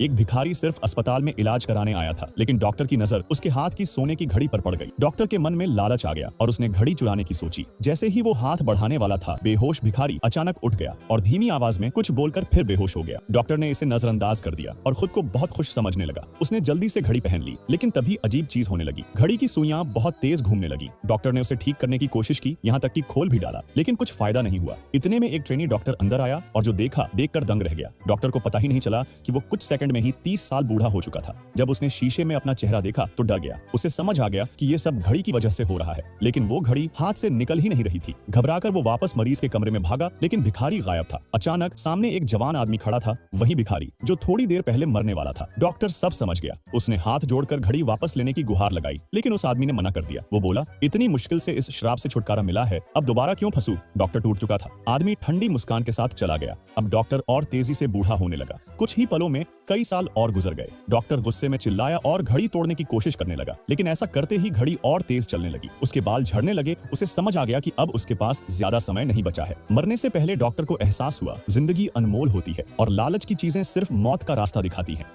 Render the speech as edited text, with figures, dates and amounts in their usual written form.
एक भिखारी सिर्फ अस्पताल में इलाज कराने आया था, लेकिन डॉक्टर की नजर उसके हाथ की सोने की घड़ी पर पड़ गई। डॉक्टर के मन में लालच आ गया और उसने घड़ी चुराने की सोची। जैसे ही वो हाथ बढ़ाने वाला था, बेहोश भिखारी अचानक उठ गया और धीमी आवाज में कुछ बोलकर फिर बेहोश हो गया। डॉक्टर ने इसे नजरअंदाज कर दिया और खुद को बहुत खुश समझने लगा। उसने जल्दी से घड़ी पहन ली, लेकिन तभी अजीब चीज होने लगी। घड़ी की सुइयां बहुत तेज घूमने लगी। डॉक्टर ने उसे ठीक करने की कोशिश की, यहाँ तक कि खोल भी डाला, लेकिन कुछ फायदा नहीं हुआ। इतने में एक ट्रेनी डॉक्टर अंदर आया और जो देखा देखकर दंग रह गया। डॉक्टर को पता ही नहीं चला कि वो कुछ सेकंड में ही 30 साल बूढ़ा हो चुका था। जब उसने शीशे में अपना चेहरा देखा तो डर गया। उसे समझ आ गया कि ये सब घड़ी की वजह से हो रहा है, लेकिन वो घड़ी हाथ से निकल ही नहीं रही थी। घबराकर वो वापस मरीज के कमरे में भागा, लेकिन भिखारी गायब था। अचानक सामने एक जवान आदमी खड़ा था, वही भिखारी जो थोड़ी देर पहले मरने वाला था। डॉक्टर सब समझ गया। उसने हाथ जोड़कर घड़ी वापस लेने की गुहार लगाई, लेकिन उस आदमी ने मना कर दिया। वो बोला, इतनी मुश्किल से इस श्राप से छुटकारा मिला है, अब दोबारा क्यों फंसूं? डॉक्टर टूट चुका था। आदमी ठंडी मुस्कान के साथ चला गया। अब डॉक्टर और तेजी से बूढ़ा होने लगा। कुछ ही पलों में कई साल और गुजर गए। डॉक्टर गुस्से में चिल्लाया और घड़ी तोड़ने की कोशिश करने लगा, लेकिन ऐसा करते ही घड़ी और तेज चलने लगी। उसके बाल झड़ने लगे। उसे समझ आ गया कि अब उसके पास ज्यादा समय नहीं बचा है। मरने से पहले डॉक्टर को एहसास हुआ, जिंदगी अनमोल होती है और लालच की चीजें सिर्फ मौत का रास्ता दिखाती हैं।